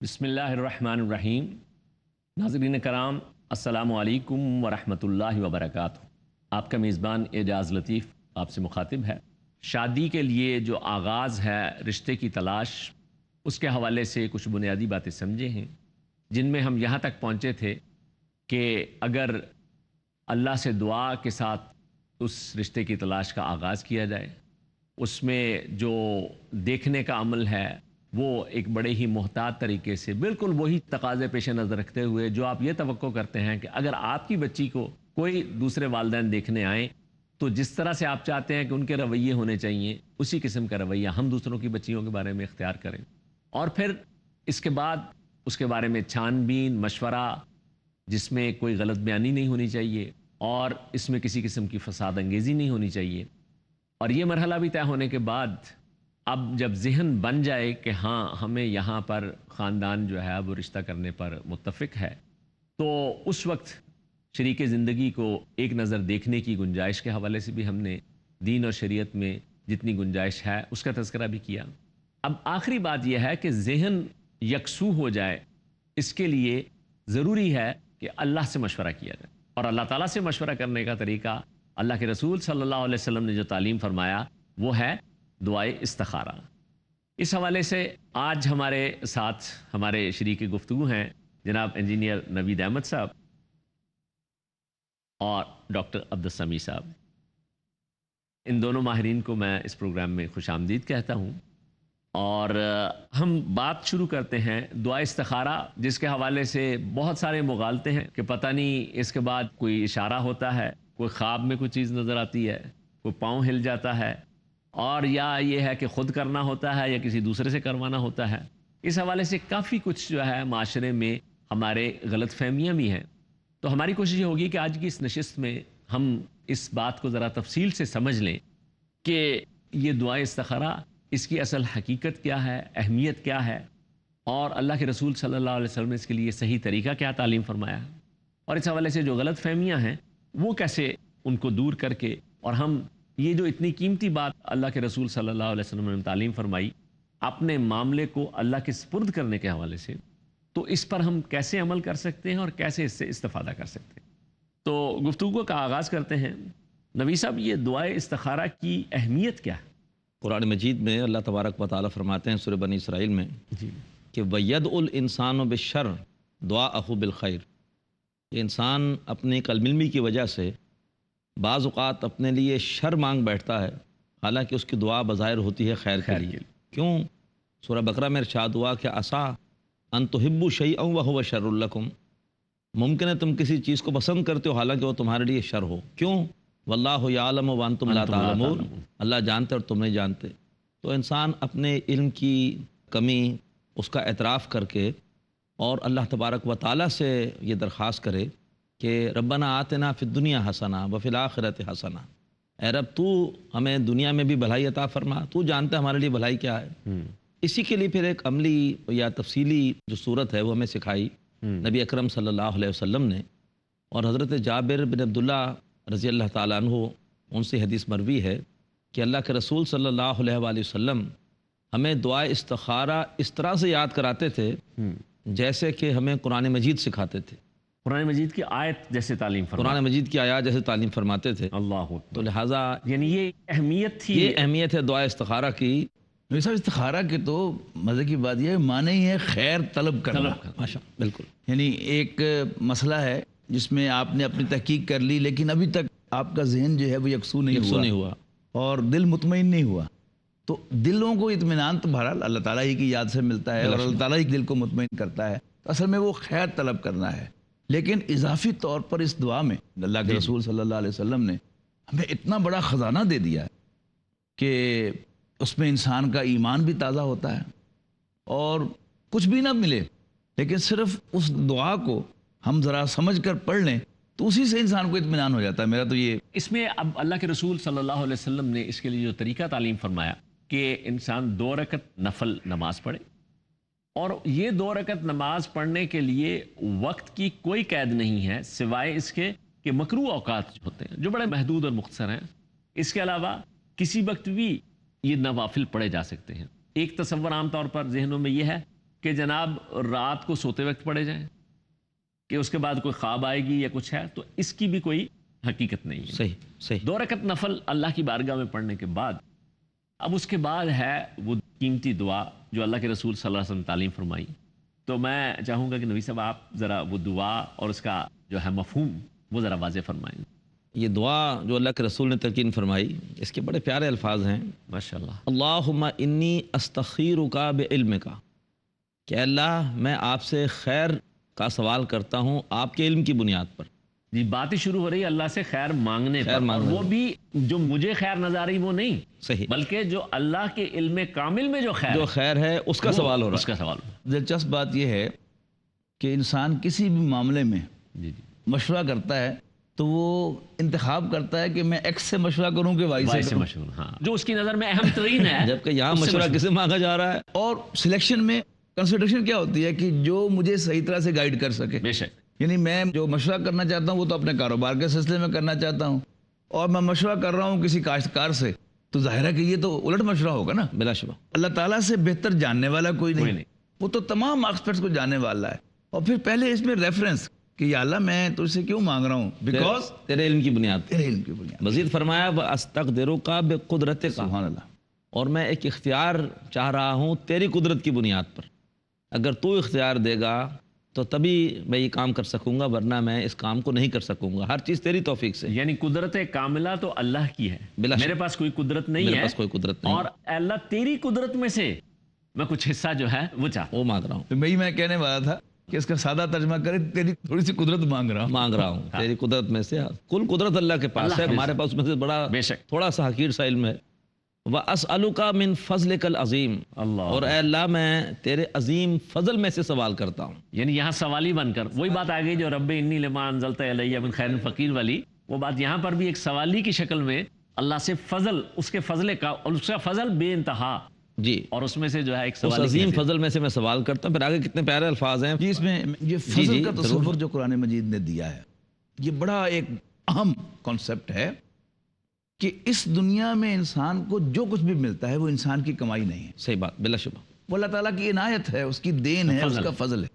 بسم اللہ الرحمن الرحیم۔ ناظرین کرام، السلام علیکم ورحمۃ اللہ وبرکاتہ۔ آپ کا میزبان اعجاز لطیف آپ سے مخاطب ہے۔ شادی کے لیے جو آغاز ہے رشتے کی تلاش، اس کے حوالے سے کچھ بنیادی باتیں سمجھے ہیں، جن میں ہم یہاں تک پہنچے تھے کہ اگر اللہ سے دعا کے ساتھ اس رشتے کی تلاش کا آغاز کیا جائے، اس میں جو دیکھنے کا عمل ہے وہ ایک بڑے ہی محتاط طریقے سے، بالکل وہی تقاضے پیش نظر رکھتے ہوئے جو آپ یہ توقع کرتے ہیں کہ اگر آپ کی بچی کو کوئی دوسرے والدین دیکھنے آئیں تو جس طرح سے آپ چاہتے ہیں کہ ان کے رویے ہونے چاہیے، اسی قسم کا رویہ ہم دوسروں کی بچیوں کے بارے میں اختیار کریں، اور پھر اس کے بعد اس کے بارے میں چھان بین مشورہ، جس میں کوئی غلط بیانی نہیں ہونی چاہیے اور اس میں کسی قسم کی فساد انگیزی نہیں ہونی چاہیے۔ اور یہ مرحلہ بھی طے ہونے کے بعد اب جب ذہن بن جائے کہ ہاں ہمیں یہاں پر خاندان جو ہے وہ رشتہ کرنے پر متفق ہے، تو اس وقت شریک زندگی کو ایک نظر دیکھنے کی گنجائش کے حوالے سے بھی ہم نے دین اور شریعت میں جتنی گنجائش ہے اس کا تذکرہ بھی کیا۔ اب آخری بات یہ ہے کہ ذہن یکسو ہو جائے، اس کے لیے ضروری ہے کہ اللہ سے مشورہ کیا جائے، اور اللہ تعالیٰ سے مشورہ کرنے کا طریقہ اللہ کے رسول صلی اللہ علیہ وسلم نے جو تعلیم فرمایا وہ ہے دعائے استخارہ۔ اس حوالے سے آج ہمارے ساتھ ہمارے شریک گفتگو ہیں جناب انجینئر نوید احمد صاحب اور ڈاکٹر عبدالسمیع صاحب۔ ان دونوں ماہرین کو میں اس پروگرام میں خوش آمدید کہتا ہوں، اور ہم بات شروع کرتے ہیں دعا استخارہ، جس کے حوالے سے بہت سارے مغالطے ہیں کہ پتہ نہیں اس کے بعد کوئی اشارہ ہوتا ہے، کوئی خواب میں کوئی چیز نظر آتی ہے، کوئی پاؤں ہل جاتا ہے، اور یا یہ ہے کہ خود کرنا ہوتا ہے یا کسی دوسرے سے کروانا ہوتا ہے۔ اس حوالے سے کافی کچھ جو ہے معاشرے میں ہمارے غلط فہمیاں بھی ہیں۔ تو ہماری کوشش یہ ہوگی کہ آج کی اس نشست میں ہم اس بات کو ذرا تفصیل سے سمجھ لیں کہ یہ دعا استخارہ، اس کی اصل حقیقت کیا ہے، اہمیت کیا ہے، اور اللہ کے رسول صلی اللہ علیہ وسلم نے اس کے لیے صحیح طریقہ کیا تعلیم فرمایا ہے، اور اس حوالے سے جو غلط فہمیاں ہیں وہ کیسے ان کو دور کر کے، اور ہم یہ جو اتنی قیمتی بات اللہ کے رسول صلی اللہ علیہ وسلم نے تعلیم فرمائی اپنے معاملے کو اللہ کے سپرد کرنے کے حوالے سے، تو اس پر ہم کیسے عمل کر سکتے ہیں اور کیسے اس سے استفادہ کر سکتے ہیں۔ تو گفتگو کا آغاز کرتے ہیں۔ نبی صاحب، یہ دعائے استخارہ کی اہمیت کیا ہے؟ قرآن مجید میں اللہ تبارک و تعالیٰ فرماتے ہیں سورہ بنی اسرائیل میں کہ وَيَدْعُ الْإِنسَانُ بِالشَّرِّ دُعَاءَهُ بِالْخَيْرِ، کہ انسان اپنے عقل ملمی کی وجہ سے بعض اوقات اپنے لیے شر مانگ بیٹھتا ہے، حالانکہ اس کی دعا بظاہر ہوتی ہے خیر کے لیے۔ کیوں؟ سورہ بقرہ میں ارشاد ہوا کہ عسیٰ ان تحبوا شیئا وہو شر لکم، ممکن ہے تم کسی چیز کو پسند کرتے ہو حالانکہ وہ تمہارے لیے شر ہو۔ کیوں؟ واللہ یعلم وانتم لا تعلمون، اللہ جانتے اور تم نہیں جانتے۔ تو انسان اپنے علم کی کمی اس کا اعتراف کر کے اور اللہ تبارک و تعالیٰ سے یہ درخواست کرے کہ ربنا آتنا فی الدنیا حسنہ وفی الآخرۃ حسنہ، اے رب تو ہمیں دنیا میں بھی بھلائی عطا فرما، تو جانتا ہے ہمارے لیے بھلائی کیا ہے۔ اسی کے لیے پھر ایک عملی یا تفصیلی جو صورت ہے وہ ہمیں سکھائی نبی اکرم صلی اللہ علیہ وسلم نے، اور حضرت جابر بن عبداللہ رضی اللہ تعالیٰ عنہ ان سے حدیث مروی ہے کہ اللہ کے رسول صلی اللہ علیہ وآلہ وسلم ہمیں دعا استخارہ اس طرح سے یاد کراتے تھے جیسے کہ ہمیں قرآن مجید سکھاتے تھے، قرآن مجید کی آیت جیسے تعلیم فرماتے، قرآن مجید کی آیات جیسے تعلیم فرماتے تھے۔ اللہ تو لہٰذا یعنی یہ اہمیت تھی، یہ اہمیت ہے دعا استخارہ کی۔ نبی صاحب، استخارہ کے تو مزے کی بات یہ ہے، معنی ہی ہے خیر طلب کرنا۔ ماشاء بالکل، یعنی ایک مسئلہ ہے جس میں آپ نے اپنی تحقیق کر لی لیکن ابھی تک آپ کا ذہن جو ہے وہ یکسو نہیں ہوا اور دل مطمئن نہیں ہوا، تو دلوں کو اطمینان تو بہرحال اللہ تعالیٰ ہی کی یاد سے ملتا ہے اور اللہ تعالیٰ ہی دل کو مطمئن کرتا ہے، تو اصل میں وہ خیر طلب کرنا ہے۔ لیکن اضافی طور پر اس دعا میں اللہ کے رسول صلی اللہ علیہ وسلم نے ہمیں اتنا بڑا خزانہ دے دیا ہے کہ اس میں انسان کا ایمان بھی تازہ ہوتا ہے، اور کچھ بھی نہ ملے لیکن صرف اس دعا کو ہم ذرا سمجھ کر پڑھ لیں تو اسی سے انسان کو اطمینان ہو جاتا ہے۔ میرا تو یہ اس میں اب اللہ کے رسول صلی اللہ علیہ وسلم نے اس کے لیے جو طریقہ تعلیم فرمایا کہ انسان 2 رکعت نفل نماز پڑھے، اور یہ 2 رکعت نماز پڑھنے کے لیے وقت کی کوئی قید نہیں ہے سوائے اس کے کہ مکروہ اوقات ہوتے ہیں جو بڑے محدود اور مختصر ہیں، اس کے علاوہ کسی وقت بھی یہ نوافل پڑھے جا سکتے ہیں۔ ایک تصور عام طور پر ذہنوں میں یہ ہے کہ جناب رات کو سوتے وقت پڑھے جائیں کہ اس کے بعد کوئی خواب آئے گی یا کچھ ہے، تو اس کی بھی کوئی حقیقت نہیں ہے۔ صحیح صحیح۔ 2 رکعت نفل اللہ کی بارگاہ میں پڑھنے کے بعد اب اس کے بعد ہے وہ قیمتی دعا جو اللہ کے رسول صلی اللہ علیہ وسلم تعلیم فرمائی۔ تو میں چاہوں گا کہ نبی صاحب آپ ذرا وہ دعا اور اس کا جو ہے مفہوم وہ ذرا واضح فرمائیں۔ یہ دعا جو اللہ کے رسول نے تلقین فرمائی، اس کے بڑے پیارے الفاظ ہیں۔ ماشاءاللہ۔ اللہم انی استخیرک بعلمک، کہ اللہ میں آپ سے خیر کا سوال کرتا ہوں آپ کے علم کی بنیاد پر۔ جی بات ہی شروع ہو رہی ہے اللہ سے خیر مانگنے پر، اور وہ بھی جو مجھے خیر نظر آ رہی وہ نہیں، صحیح، بلکہ جو اللہ کے علم کامل میں جو خیر ہے اس کا سوال ہو رہا ہے۔ اس کا سوال ہو رہا ہے۔ دلچسپ بات یہ ہے کہ انسان کسی بھی معاملے میں جی مشورہ کرتا ہے تو وہ انتخاب کرتا ہے کہ میں ایکس سے مشورہ کروں کہ وائی سے کروں، مشہور، ہاں، جو اس کی نظر میں اہم ترین ہے، جبکہ یہاں مشورہ کسے مانگا جا رہا ہے؟ اور سلیکشن میں کنسیڈریشن کیا ہوتی ہے کہ جو مجھے صحیح طرح سے گائیڈ کر سکے۔ بے شک، یعنی میں جو مشورہ کرنا چاہتا ہوں وہ تو اپنے کاروبار کے سلسلے میں کرنا چاہتا ہوں، اور میں مشورہ کر رہا ہوں کسی کاشتکار سے، تو ظاہر ہے کہ یہ تو الٹ مشورہ ہوگا نا۔ بلا شبہ اللہ تعالیٰ سے بہتر جاننے والا کوئی نہیں، وہ تو تمام ایکسپرٹس کو جاننے والا ہے۔ اور پھر پہلے اس میں ریفرنس کہ یا اللہ میں تجھ سے کیوں مانگ رہا ہوں، بیکاز تیرے علم کی بنیاد پر۔ تیرے علم کی بنیاد۔ مزید فرمایا وَأَسْتَقْدِرُكَ بِقُدْرَتِكَ، سبحان اللہ۔ اور میں ایک اختیار چاہ رہا ہوں تیری قدرت کی بنیاد پر۔ اگر تو اختیار دے گا تو تبھی میں یہ کام کر سکوں گا، ورنہ میں اس کام کو نہیں کر سکوں گا، ہر چیز تیری توفیق سے۔ یعنی قدرت کاملہ تو اللہ کی ہے، میرے پاس کوئی قدرت نہیں ہے، میرے پاس کوئی قدرت نہیں، اور اللہ تیری قدرت میں سے میں کچھ حصہ جو ہے وہ چاہتا وہ مانگ رہا ہوں۔ تو میں کہنے والا تھا کہ اس کا سادہ ترجمہ کرے تیری تھوڑی سی قدرت مانگ رہا ہوں، تیری قدرت میں سے، کل قدرت اللہ کے پاس ہے، ہمارے پاس اس میں سے بڑا بے شک تھوڑا سا حقیر سا علم ہے۔ وَأَسْأَلُكَ مِن فَضْلِكَ الْعَظِيمِ، اللہ، اور اے اللہ میں تیرے عظیم فضل میں سے سوال کرتا ہوں۔ یعنی یہاں سوالی بن کر وہی بات آ گئی جو رب انی لما انزلت الی من خیر فقیر والی، وہ بات یہاں پر بھی ایک سوالی کی شکل میں اللہ سے فضل، اس کے فضل کا، اور اس کا فضل بے انتہا، جی، اور اس میں سے جو ہے ایک اس سوالی عظیم فضل میں سے میں سوال کرتا ہوں۔ پھر آگے کتنے پیارے الفاظ ہیں۔ جی اس میں یہ فضل کا تصور جو قرآن مجید نے دیا ہے، یہ بڑا ایک اہم کانسیپٹ ہے کہ اس دنیا میں انسان کو جو کچھ بھی ملتا ہے وہ انسان کی کمائی نہیں ہے، صحیح بات، بلا شبہ وہ اللہ تعالیٰ کی عنایت ہے، اس کی دین ہے، اس کا فضل ہے۔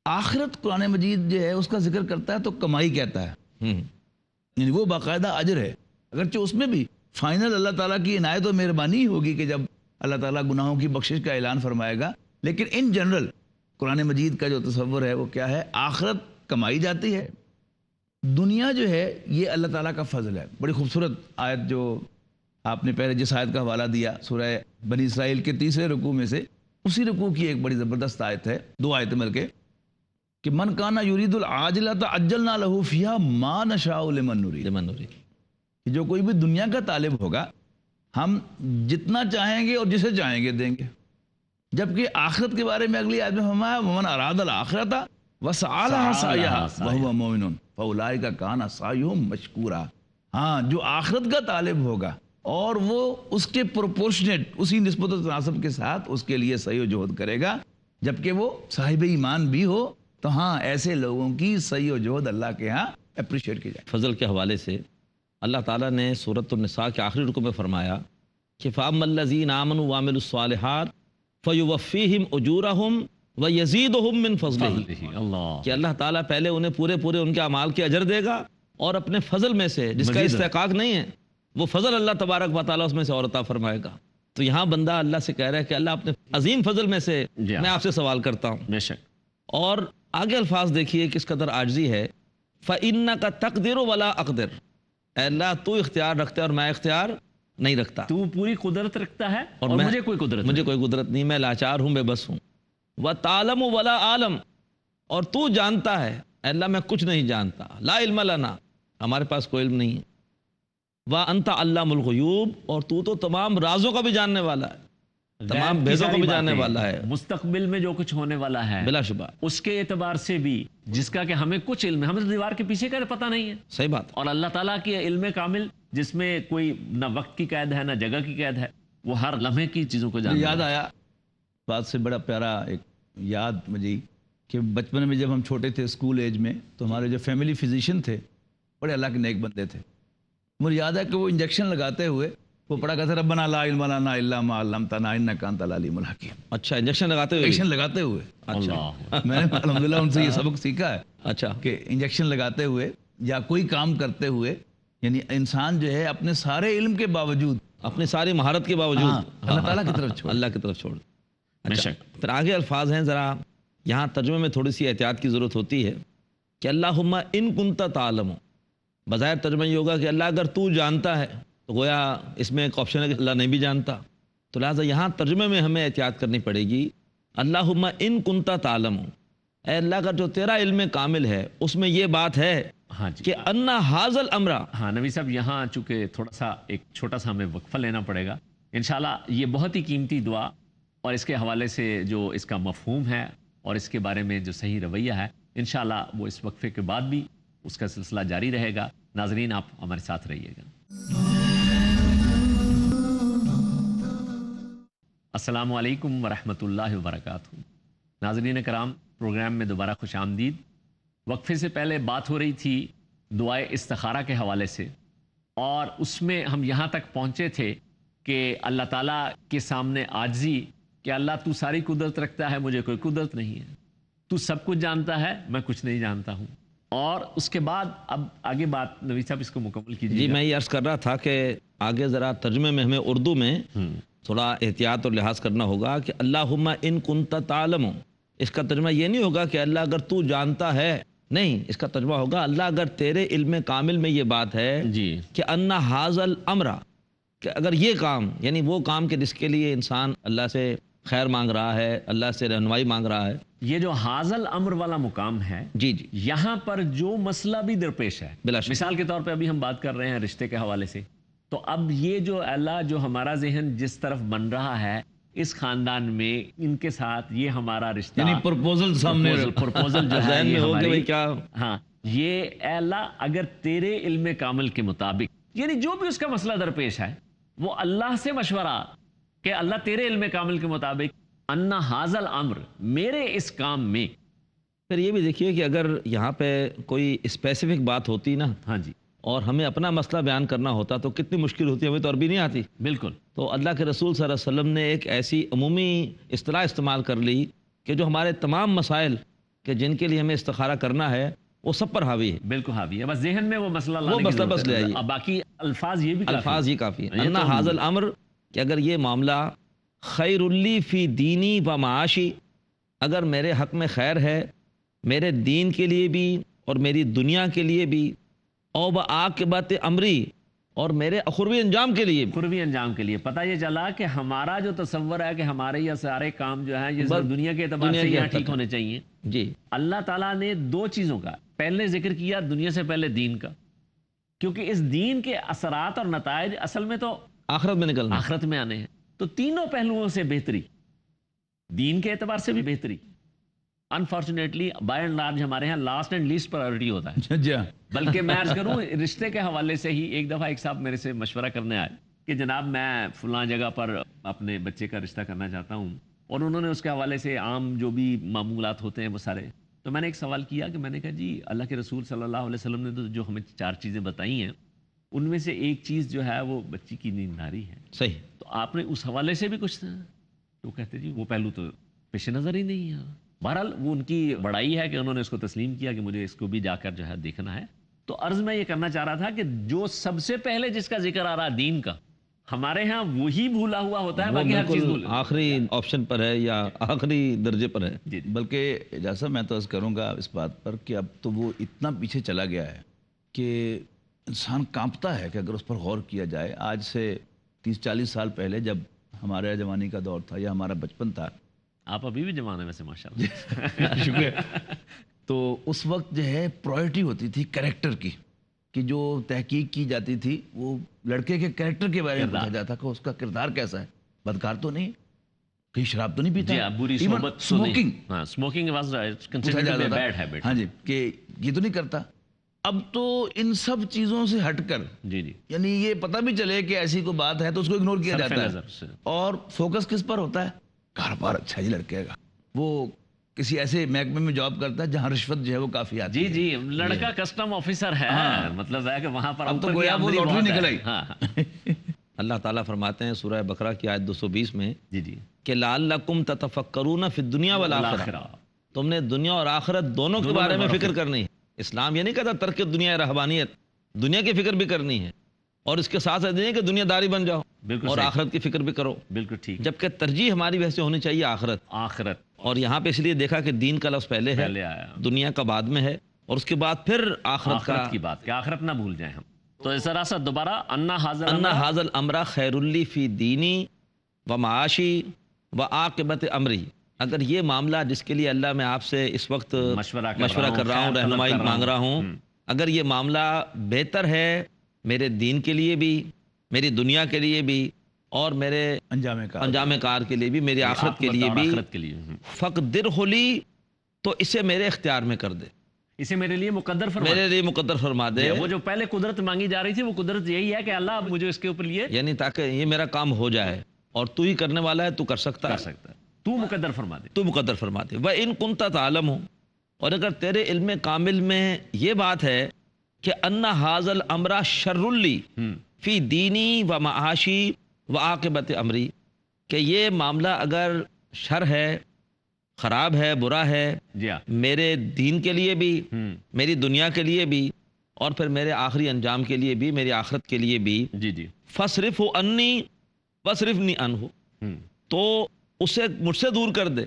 آخرت قرآن مجید جو ہے اس کا ذکر کرتا ہے تو کمائی کہتا ہے، یعنی وہ باقاعدہ اجر ہے، اگرچہ اس میں بھی فائنل اللہ تعالیٰ کی عنایت و مہربانی ہوگی کہ جب اللہ تعالیٰ گناہوں کی بخشش کا اعلان فرمائے گا، لیکن ان جنرل قرآن مجید کا جو تصور ہے وہ کیا ہے؟ آخرت کمائی جاتی ہے، دنیا جو ہے یہ اللہ تعالیٰ کا فضل ہے۔ بڑی خوبصورت آیت جو آپ نے پہلے جس آیت کا حوالہ دیا سورہ بنی اسرائیل کے 3 رکوع میں سے، اسی رکوع کی ایک بڑی زبردست آیت ہے، 2 آیتیں مل کے، کہ من کانا یرید العاجلۃ عجلنا لہ فیہا ما نشاء لمن نرید، کہ جو کوئی بھی دنیا کا طالب ہوگا ہم جتنا چاہیں گے اور جسے چاہیں گے دیں گے، جبکہ آخرت کے بارے میں اگلی آیت میں فرمایا ومن اراد الآخرۃ وسعی لہا سعیہا وہو مؤمن فاولئک کان سعیہم مشکورا۔ ہاں، جو آخرت کا طالب ہوگا اور وہ اس کے پروپورشنیٹ، اسی نسبت و تناسب کے ساتھ اس کے لیے سعی و جہد کرے گا، جبکہ وہ صاحب ایمان بھی ہو، تو ہاں ایسے لوگوں کی سعی و جہد اللہ کے ہاں اپریشیٹ کی جائے۔ فضل کے حوالے سے اللہ تعالیٰ نے سورۃ النساء کے آخری رکوع میں فرمایا کہ فَأَمَّا الَّذِينَ آمَنُوا وَعَمِلُوا الصَّالِحَاتِ فَيُوَفِّيهِمْ أُجُورَهُمْ وَيَزِيدُهُمْ مِنْ فَضْلِهِ، اللہ، کہ اللہ تعالیٰ پہلے انہیں پورے ان کے اعمال کے اجر دے گا، اور اپنے فضل میں سے جس کا استحقاق نہیں ہے وہ فضل اللہ تبارک و تعالیٰ اس میں سے اور عطا فرمائے گا۔ تو یہاں بندہ اللہ سے کہہ رہا ہے کہ اللہ اپنے عظیم فضل میں سے میں آپ سے سوال کرتا ہوں۔ بے شک، اور آگے الفاظ دیکھیے کس قدر عاجزی ہے، فَإِنَّكَ تَقْدِرُ وَلَا أَقْدِرُ، اے اللہ تو اختیار رکھتا ہے اور میں اختیار نہیں رکھتا، تو پوری قدرت رکھتا ہے اور مجھے کوئی قدرت نہیں، میں لاچار ہوں، بے بس ہوں۔ وَتَعْلَمُ وَلَا أَعْلَمُ، اور تو جانتا ہے، اے اللہ میں کچھ نہیں جانتا، لا علم لنا، ہمارے پاس کوئی علم نہیں ہے۔ وَأَنْتَ عَلَّامُ الْغُیُوبِ، اور تو تمام رازوں کا بھی جاننے والا ہے، تمام بھیدوں کو بھی جاننے والا ہے، مستقبل میں جو کچھ ہونے والا ہے بلا شبہ اس کے اعتبار سے بھی، جس کا کہ ہمیں کچھ علم ہے، ہمیں تو دیوار کے پیچھے کا پتہ نہیں ہے۔ صحیح بات۔ اور اللہ تعالیٰ کی علم کامل جس میں کوئی نہ وقت کی قید ہے نہ جگہ کی قید ہے، وہ ہر لمحے کی چیزوں کو جانتا ہے۔ یاد آیا بات سے بڑا پیارا ایک یاد مجھے کہ بچپن میں جب ہم چھوٹے تھے اسکول ایج میں، تو ہمارے جو فیملی فزیشین تھے بڑے اللہ کے نیک بندے تھے، مجھے یاد ہے کہ وہ انجیکشن لگاتے ہوئے وہ پڑھا کرتے ربنا لا علم لنا الا ما علمتنا انک انت العلیم الحکیم. اچھا انجیکشن لگاتے ہوئے انجیکشن لگاتے ہوئے اللہ میں نے الحمدللہ ان سے یہ سبق سیکھا ہے اچھا کہ انجیکشن لگاتے ہوئے یا کوئی کام کرتے ہوئے یعنی انسان جو ہے اپنے سارے علم کے باوجود اپنی ساری مہارت کے باوجود اللہ تعالیٰ کی طرف چھوڑ. اللہ کی طرف چھوڑ. بے اچھا شک. پھر آگے الفاظ ہیں ذرا یہاں ترجمے میں تھوڑی سی احتیاط کی ضرورت ہوتی ہے کہ اللہم ان کنت تعلم. بظاہر ترجمہ یہ ہوگا کہ اللہ اگر تو جانتا ہے، تو گویا اس میں ایک آپشن ہے کہ اللہ نہیں بھی جانتا، تو لہٰذا یہاں ترجمے میں ہمیں احتیاط کرنی پڑے گی. اللہم ان کنت تعلم، اے اللہ کا جو تیرا علم کامل ہے اس میں یہ بات ہے ہاں جی. کہ ان ھذا الامر. ہاں نبی صاحب یہاں چونکہ تھوڑا سا ایک چھوٹا سا ہمیں وقفہ لینا پڑے گا. انشاءاللہ یہ بہت ہی قیمتی دعا اور اس کے حوالے سے جو اس کا مفہوم ہے اور اس کے بارے میں جو صحیح رویہ ہے، انشاءاللہ وہ اس وقفے کے بعد بھی اس کا سلسلہ جاری رہے گا. ناظرین آپ ہمارے ساتھ رہیے گا. السلام علیکم ورحمۃ اللہ وبرکاتہ. ناظرین کرام، پروگرام میں دوبارہ خوش آمدید. وقفے سے پہلے بات ہو رہی تھی دعائے استخارہ کے حوالے سے، اور اس میں ہم یہاں تک پہنچے تھے کہ اللہ تعالیٰ کے سامنے عاجزی کہ اللہ تو ساری قدرت رکھتا ہے، مجھے کوئی قدرت نہیں ہے، تو سب کچھ جانتا ہے، میں کچھ نہیں جانتا ہوں. اور اس کے بعد اب آگے بات نبی صاحب اس کو مکمل کیجیے. جی میں یہ عرض کر رہا تھا کہ آگے ذرا ترجمے میں ہمیں اردو میں تھوڑا احتیاط اور لحاظ کرنا ہوگا کہ اللہم ان کنت تعلم. اس کا ترجمہ یہ نہیں ہوگا کہ اللہ اگر تو جانتا ہے، نہیں، اس کا ترجمہ ہوگا اللہ اگر تیرے علم کامل میں یہ بات ہے جی کہ ان ھذا الامر، کہ اگر یہ کام یعنی وہ کام کہ جس کے لیے انسان اللہ سے خیر مانگ رہا ہے، اللہ سے رہنمائی مانگ رہا ہے. یہ جو حاضل امر والا مقام ہے، جی جی یہاں پر جو مسئلہ بھی درپیش ہے، بلا شک. مثال کے طور پہ ابھی ہم بات کر رہے ہیں رشتے کے حوالے سے، تو اب یہ جو اللہ جو ہمارا ذہن جس طرف بن رہا ہے اس خاندان میں ان کے ساتھ یہ ہمارا رشتہ یعنی پرپوزل سامنے پرپوزل جو ہے ذہن میں یہ ہو کہ ہماری- بھئی کیا ہاں یہ اے اللہ اگر تیرے علم کامل کے مطابق، یعنی جو بھی اس کا مسئلہ درپیش ہے وہ اللہ سے مشورہ کہ اللہ تیرے علم کامل کے مطابق ان ھذا الامر، میرے اس کام میں. پھر یہ بھی دیکھیے کہ اگر یہاں پہ کوئی اسپیسیفک بات ہوتی نا ہاں جی اور ہمیں اپنا مسئلہ بیان کرنا ہوتا تو کتنی مشکل ہوتی، ہمیں تو عربی نہیں آتی. بالکل. تو اللہ کے رسول صلی اللہ علیہ وسلم نے ایک ایسی عمومی اصطلاح استعمال کر لی کہ جو ہمارے تمام مسائل کہ جن کے لیے ہمیں استخارہ کرنا ہے وہ سب پر حاوی ہے. بالکل حاوی ہے، بس ذہن میں وہ مسئلہ وہ لانے کی مسئلہ ضرورت بس لے ہے. آئیے. اب باقی الفاظ یہ بھی کافی الفاظ یہ کافی ہے. یہ ان تو ھذا الامر کہ اگر یہ معاملہ خیر لی فی دینی و معاشی، اگر میرے حق میں خیر ہے میرے دین کے لیے بھی اور میری دنیا کے لیے بھی، او بعاقبت امری، اور میرے اخروی انجام کے لیے بھی. قربی انجام کے لیے. پتہ یہ چلا کہ ہمارا جو تصور ہے کہ ہمارے یہ سارے کام جو ہیں یہ صرف دنیا کے اعتبار سے یہاں ٹھیک ہونے چاہیے. جی اللہ تعالیٰ نے دو چیزوں کا پہلے ذکر کیا، دنیا سے پہلے دین کا، کیونکہ اس دین کے اثرات اور نتائج اصل میں تو آخرت میں نکلنا. آخرت میں آنے ہیں. تو تینوں پہلوؤں سے بہتری، دین کے اعتبار سے بھی بہتری، انفارچونیٹلی بائی اینڈ لارج ہمارے ہاں لاسٹ اینڈ لیسٹ پرائیورٹی ہوتا ہے. جی بلکہ میں عرض کروں رشتے کے حوالے سے ہی ایک دفعہ ایک صاحب میرے سے مشورہ کرنے آئے کہ جناب میں فلاں جگہ پر اپنے بچے کا رشتہ کرنا چاہتا ہوں، اور انہوں نے اس کے حوالے سے عام جو بھی معمولات ہوتے ہیں وہ سارے. تو میں نے ایک سوال کیا کہ میں نے کہا جی اللہ کے رسول صلی اللہ علیہ وسلم نے تو جو ہمیں 4 چیزیں بتائی ہیں ان میں سے ایک چیز جو ہے وہ بچی کی نیند ناری ہے. صحیح. تو آپ نے اس حوالے سے بھی کچھ تو کہتے جی وہ پہلو تو پیش نظر ہی نہیں ہے. بہرحال وہ ان کی بڑائی ہے کہ انہوں نے اس کو تسلیم کیا کہ مجھے اس کو بھی جا کر جو ہے دیکھنا ہے. تو عرض میں یہ کرنا چاہ رہا تھا کہ جو سب سے پہلے جس کا ذکر آ رہا دین کا، ہمارے ہاں وہی بھولا ہوا ہوتا ہے، وہ باقی ہر چیز بالکل آخری آپشن پر ہے یا آخری درجے پر ہے. جی بلکہ جیسا میں تو عرض کروں گا اس بات پر کہ اب تو وہ اتنا پیچھے چلا گیا ہے کہ انسان کانپتا ہے کہ اگر اس پر غور کیا جائے. آج سے 30-40 سال پہلے جب ہمارے جوانی کا دور تھا یا ہمارا بچپن تھا، آپ ابھی بھی جوان ہیں ویسے ماشاءاللہ. شکریہ. تو اس وقت جو ہے پرائرٹی ہوتی تھی کریکٹر کی، کہ جو تحقیق کی جاتی تھی وہ لڑکے کے کریکٹر کے بارے میں پوچھا جاتا کہ اس کا کردار کیسا ہے، بدکار تو نہیں، کہیں شراب تو نہیں پیتا، جی ہاں، بری ایون صحبت تو اسموکنگ نہیں. ہاں اسموکنگ واز پوچھا کنسیڈرڈ جاتا ٹو بی تھا. Bad habit. ہاں جی، کہ یہ تو نہیں کرتا. اب تو ان سب چیزوں سے ہٹ کر جی جی یعنی یہ پتہ بھی چلے کہ ایسی کوئی بات ہے تو اس کو اگنور کیا صرف جاتا ہے، نظر سے. اور فوکس کس پر ہوتا ہے؟ کاروبار اچھا جی لڑکے کا، وہ کسی ایسے محکمے میں جاب کرتا ہے جہاں رشوت جو ہے وہ کافی آتی جی ہے. جی لڑکا کسٹم آفیسر ہے، مطلب ہے کہ وہاں پر اب تو اوپر کی گویا وہ آمدنی لوٹری بہت ہے. نکل آئی. ہاں اللہ تعالیٰ فرماتے ہیں سورہ بقرہ کی آیت 220 میں جی جی کہ لعلکم تتفکرون فی الدنیا والآخرہ، تم نے دنیا اور آخرت دونوں کے بارے میں فکر کرنی ہے۔ اسلام یہ نہیں کہتا ترک دنیا رہبانیت، دنیا کی فکر بھی کرنی ہے، اور اس کے ساتھ ساتھ نہیں کہ دنیا داری بن جاؤ بالکل اور صحیح، آخرت کی فکر بھی کرو، بالکل ٹھیک، جبکہ ترجیح ہماری ویسے ہونی چاہیے آخرت۔ آخرت اور یہاں پہ اس لیے دیکھا کہ دین کا لفظ پہلے ہے، پہلے آیا، دنیا کا بعد میں ہے، اور اس کے بعد پھر آخرت کا۔ آخرت کی بات کہ آخرت نہ بھول جائیں ہم۔ تو ذرا سا دوبارہ انا حاضر ان ھذا الامر خیر لی فی دینی و معاشی و عاقبت امری، اگر یہ معاملہ جس کے لیے اللہ میں آپ سے اس وقت مشورہ کر رہا ہوں، رہنمائی مانگ رہا ہوں، اگر یہ معاملہ بہتر ہے میرے دین کے لیے بھی، میری دنیا کے لیے بھی، اور میرے انجام کار کے لیے بھی، میری آخرت کے لیے بھی، آخرت کے لیے فقدرہ لی، تو اسے میرے اختیار میں کر دے، اسے میرے لیے مقدر فرما، میرے لیے مقدر فرما دے۔ وہ جو پہلے قدرت مانگی جا رہی تھی، وہ قدرت یہی ہے کہ اللہ مجھے اس کے اوپر لیے یعنی تاکہ یہ میرا کام ہو جائے، اور تو ہی کرنے والا ہے، تو کر سکتا کر سکتا ہے، تو مقدر فرما دے۔ تو مقدر فرما دے۔ وَإِن كُنْتَ تَعْلَمُ، اور اگر تیرے علم کامل میں یہ بات ہے کہ ان ھذا الامر شر لی فی دینی و معاشی و عاقبت امری، کہ یہ معاملہ اگر شر ہے، خراب ہے، برا ہے جی ہاں، میرے دین کے لیے بھی، میری دنیا کے لیے بھی، اور پھر میرے آخری انجام کے لیے بھی، میری آخرت کے لیے بھی، جی جی، فَاصْرِفْهُ عَنِّی وَاصْرِفْنِی عَنْهُ، تو اسے مجھ سے دور کر دے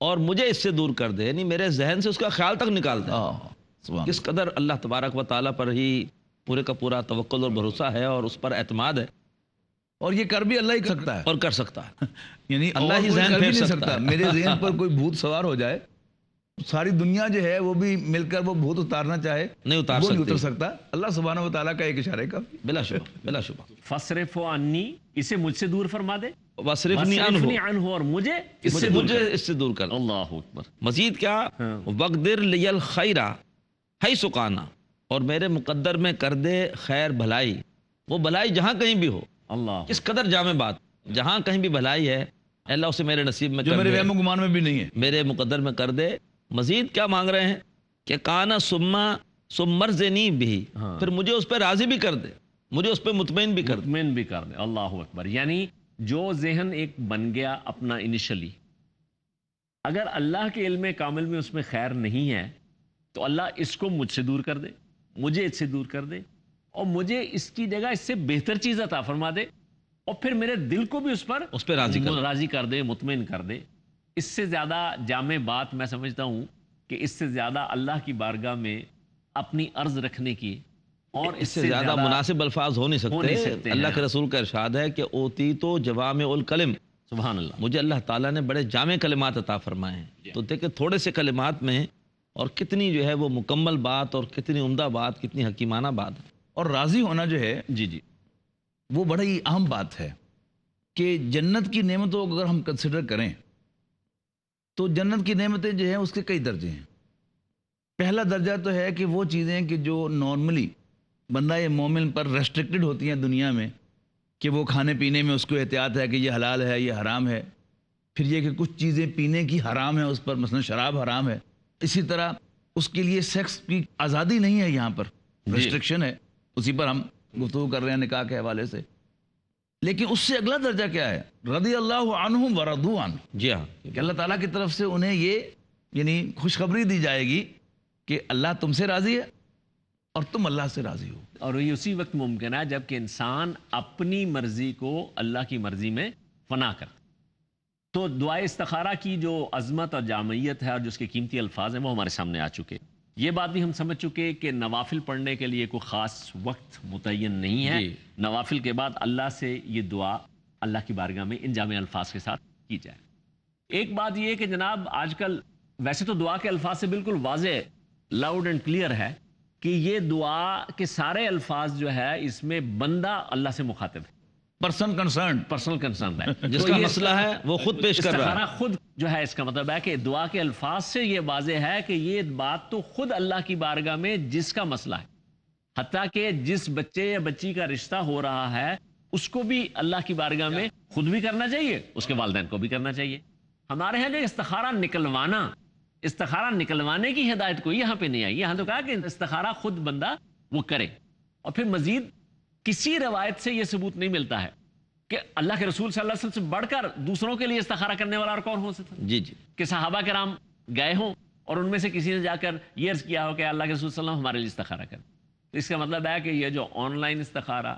اور مجھے اس سے دور کر دے، یعنی میرے ذہن سے اس کا خیال تک نکال دے۔ کس قدر اللہ تبارک و تعالیٰ پر ہی پورے کا پورا توکل اور بھروسہ ہے، اور اس پر اعتماد ہے، اور یہ کر بھی اللہ ہی سکتا ہے، اور کر سکتا ہے، یعنی اللہ ہی اور کوئی ذہن کر بھی پھیر نہیں سکتا ہے۔ میرے ذہن پر کوئی بھوت سوار ہو جائے، ساری دنیا جو ہے وہ بھی مل کر وہ بھوت اتارنا چاہے، نہیں اتار وہ نہیں اتر سکتی، سکتا، اللہ سبحانہ و تعالیٰ کا ایک اشارے کا۔ بلا شبہ، بلا شبہ۔ فصرف عنی، اسے مجھ سے دور فرما دے، وَاصْرِفْنِی عَنْهُ، عنہ، اور مجھے اس سے مجھے اس سے دور کر۔ اللہ اکبر، مزید کیا، وَقْدِرْ لِيَ الْخَيْرَ حَيْثُ كَانَ، اور میرے مقدر میں کر دے خیر بھلائی، وہ بھلائی جہاں کہیں بھی ہو، اللہ اس قدر جامع بات، جہاں کہیں بھی بھلائی ہے اللہ اسے میرے نصیب میں جو کر میرے دے، وہم و گمان میں بھی نہیں ہے۔ میرے مقدر میں کر دے۔ مزید کیا مانگ رہے ہیں کہ کانا مرضنی بھی، پھر مجھے اس پہ راضی بھی کر دے، مجھے اس پہ مطمئن بھی کر دے۔ مطمئن بھی کر دے، اللہ اکبر۔ یعنی جو ذہن ایک بن گیا اپنا انیشلی، اگر اللہ کے علم کامل میں اس میں خیر نہیں ہے تو اللہ اس کو مجھ سے دور کر دے، مجھے اس سے دور کر دے، اور مجھے اس کی جگہ اس سے بہتر چیز عطا فرما دے، اور پھر میرے دل کو بھی اس پر راضی کر دے، مطمئن کر دے۔ اس سے زیادہ جامع بات میں سمجھتا ہوں کہ اس سے زیادہ اللہ کی بارگاہ میں اپنی عرض رکھنے کی اور اس سے زیادہ مناسب الفاظ ہو نہیں سکتے۔ اللہ کے رسول کا ارشاد ہے کہ اوتی تو جوامع الکلم، سبحان اللہ، مجھے اللہ تعالیٰ نے بڑے جامع کلمات عطا فرمائے ہیں۔ تو دیکھیں تھوڑے سے کلمات میں اور کتنی جو ہے وہ مکمل بات، اور کتنی عمدہ بات، کتنی حکیمانہ بات ہے۔ اور راضی ہونا جو ہے جی جی، وہ بڑی اہم بات ہے کہ جنت کی نعمتوں کو اگر ہم کنسیڈر کریں تو جنت کی نعمتیں جو ہیں اس کے کئی درجے ہیں۔ پہلا درجہ تو ہے کہ وہ چیزیں کہ جو نارملی بندہ مومن پر ریسٹرکٹڈ ہوتی ہیں دنیا میں، کہ وہ کھانے پینے میں اس کو احتیاط ہے کہ یہ حلال ہے، یہ حرام ہے، پھر یہ کہ کچھ چیزیں پینے کی حرام ہے اس پر، مثلا شراب حرام ہے، اسی طرح اس کے لیے سیکس کی آزادی نہیں ہے، یہاں پر ریسٹرکشن ہے، اسی پر ہم گفتگو کر رہے ہیں نکاح کے حوالے سے۔ لیکن اس سے اگلا درجہ کیا ہے؟ رضی اللہ عنہم ورضوا عنہ، جی ہاں، کہ اللہ تعالیٰ کی طرف سے انہیں یہ یعنی خوشخبری دی جائے گی کہ اللہ تم سے راضی ہے اور تم اللہ سے راضی ہو۔ اور یہ اسی وقت ممکن ہے جب کہ انسان اپنی مرضی کو اللہ کی مرضی میں فنا کر۔ تو دعائے استخارہ کی جو عظمت اور جامعیت ہے اور جو اس کے قیمتی الفاظ ہیں وہ ہمارے سامنے آ چکے۔ یہ بات بھی ہم سمجھ چکے کہ نوافل پڑھنے کے لیے کوئی خاص وقت متعین نہیں ہے، نوافل کے بعد اللہ سے یہ دعا اللہ کی بارگاہ میں ان جامع الفاظ کے ساتھ کی جائے۔ ایک بات یہ کہ جناب آج کل ویسے تو دعا کے الفاظ سے بالکل واضح، لاؤڈ اینڈ کلیئر ہے کہ یہ دعا کے سارے الفاظ جو ہے اس میں بندہ اللہ سے مخاطب ہے، پرسنل کنسرن ہے، جس کا مسئلہ ہے وہ خود پیش کر رہا ہے، خود جو ہے۔ اس کا مطلب ہے کہ دعا کے الفاظ سے یہ واضح ہے کہ یہ بات تو خود اللہ کی بارگاہ میں جس کا مسئلہ ہے، حتیٰ کہ جس بچے یا بچی کا رشتہ ہو رہا ہے اس کو بھی اللہ کی بارگاہ میں خود بھی کرنا چاہیے، اس کے والدین کو بھی کرنا چاہیے۔ ہمارے یہاں جو استخارہ نکلوانے کی ہدایت کوئی یہاں پہ نہیں آئی، یہاں تو کہا کہ استخارہ خود بندہ وہ کرے، اور پھر مزید کسی روایت سے یہ ثبوت نہیں ملتا ہے کہ اللہ کے رسول صلی اللہ علیہ وسلم سے بڑھ کر دوسروں کے لیے استخارہ کرنے والا اور کون ہو سکتا ہے؟ جی جی کہ صحابہ کرام گئے ہوں اور ان میں سے کسی نے جا کر یہ عرض کیا ہو کہ اللہ کے رسول صلی اللہ علیہ وسلم ہمارے لیے استخارہ کریں. تو اس کا مطلب ہے کہ یہ جو آن لائن استخارہ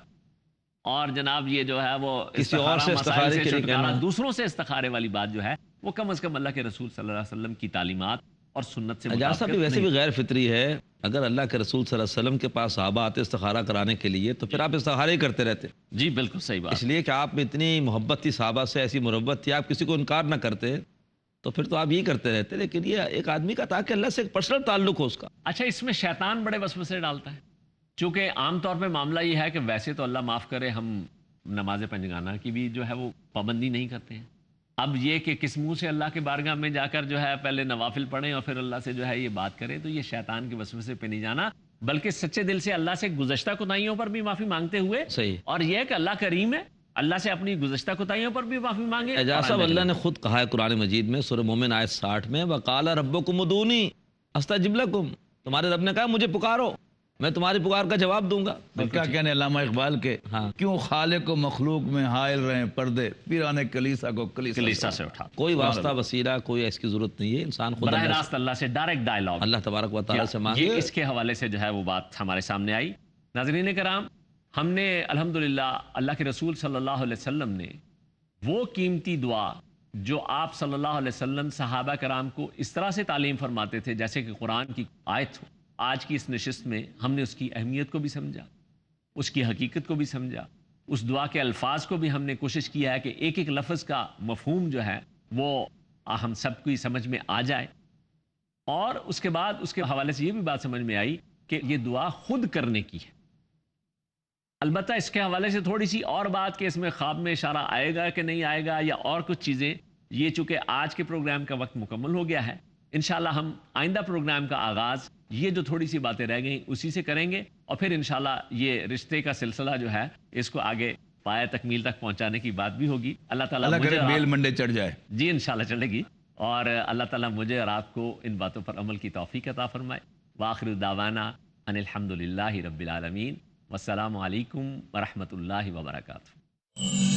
اور جناب یہ جو ہے وہ کسی اور سے استخارے کے لیے کہنا، دوسروں سے استخارے والی بات جو ہے وہ کم از کم اللہ کے رسول صلی اللہ علیہ وسلم کی تعلیمات اور سنت سے اجازت بھی ویسے بھی غیر فطری ہے. اگر اللہ کے رسول صلی اللہ علیہ وسلم کے پاس صحابہ آتے استخارہ کرانے کے لیے تو پھر آپ استخارے ہی کرتے رہتے. جی بالکل صحیح بات. اس لیے کہ آپ میں اتنی محبت تھی صحابہ سے، ایسی محبت تھی آپ کسی کو انکار نہ کرتے، تو پھر تو آپ یہی کرتے رہتے. لیکن یہ ایک آدمی کا تاکہ اللہ سے ایک پرسنل تعلق ہو اس کا. اچھا اس میں شیطان بڑے وسوسے ڈالتا ہے، چونکہ عام طور پہ معاملہ یہ ہے کہ ویسے تو اللہ معاف کرے ہم نماز پنجگانہ کی بھی جو ہے وہ پابندی نہیں کرتے ہیں. اب یہ کہ کس منہ سے اللہ کے بارگاہ میں جا کر جو ہے پہلے نوافل پڑھیں اور پھر اللہ سے جو ہے یہ بات کریں، تو یہ شیطان کے وسوسے پہ نہیں جانا، بلکہ سچے دل سے اللہ سے گزشتہ کوتاہیوں پر بھی معافی مانگتے ہوئے. صحیح. اور یہ کہ اللہ کریم ہے، اللہ سے اپنی گزشتہ کوتاہیوں پر بھی معافی مانگے. اجازت اللہ نے خود کہا ہے قرآن مجید میں سورہ مومن آیت 60 میں وقال ربکم ادعونی استجب لکم، تمہارے رب نے کہا مجھے پکارو میں تمہاری پکار کا جواب دوں گا. کیا کہنے علامہ اقبال کے، ہاں. کیوں خالق و مخلوق میں حائل رہے پردے، پیرانے کلیسا کو کلیسا سے اٹھا. کوئی واسطہ وسیلہ کوئی اس کی ضرورت نہیں ہے، انسان خود براہ راست اللہ سے ڈائریکٹ ڈائلاگ اللہ تبارک و تعالیٰ سے مانگے. یہ اس کے حوالے سے جو ہے وہ بات ہمارے سامنے آئی. ناظرین کرام، ہم نے الحمدللہ اللہ کے رسول صلی اللہ علیہ وسلم نے وہ قیمتی دعا جو آپ صلی اللہ علیہ وسلم صحابہ کرام کو اس طرح سے تعلیم فرماتے تھے جیسے کہ قرآن کی آیت ہو، آج کی اس نشست میں ہم نے اس کی اہمیت کو بھی سمجھا، اس کی حقیقت کو بھی سمجھا، اس دعا کے الفاظ کو بھی ہم نے کوشش کیا ہے کہ ایک ایک لفظ کا مفہوم جو ہے وہ ہم سب کو سمجھ میں آ جائے. اور اس کے بعد اس کے حوالے سے یہ بھی بات سمجھ میں آئی کہ یہ دعا خود کرنے کی ہے. البتہ اس کے حوالے سے تھوڑی سی اور بات کہ اس میں خواب میں اشارہ آئے گا کہ نہیں آئے گا یا اور کچھ چیزیں، یہ چونکہ آج کے پروگرام کا وقت مکمل ہو گیا ہے، انشاءاللہ ہم آئندہ پروگرام کا آغاز یہ جو تھوڑی سی باتیں رہ گئیں اسی سے کریں گے، اور پھر انشاءاللہ یہ رشتے کا سلسلہ جو ہے اس کو آگے پایہ تکمیل تک پہنچانے کی بات بھی ہوگی. اللہ تعالیٰ کرے بیل منڈے چڑھ جائے. جی انشاءاللہ چلے گی، اور اللہ تعالیٰ مجھے اور آپ کو ان باتوں پر عمل کی توفیق عطا فرمائے. وآخر دعوانا ان الحمدللہ رب العالمین، والسلام علیکم ورحمۃ اللہ وبرکاتہ.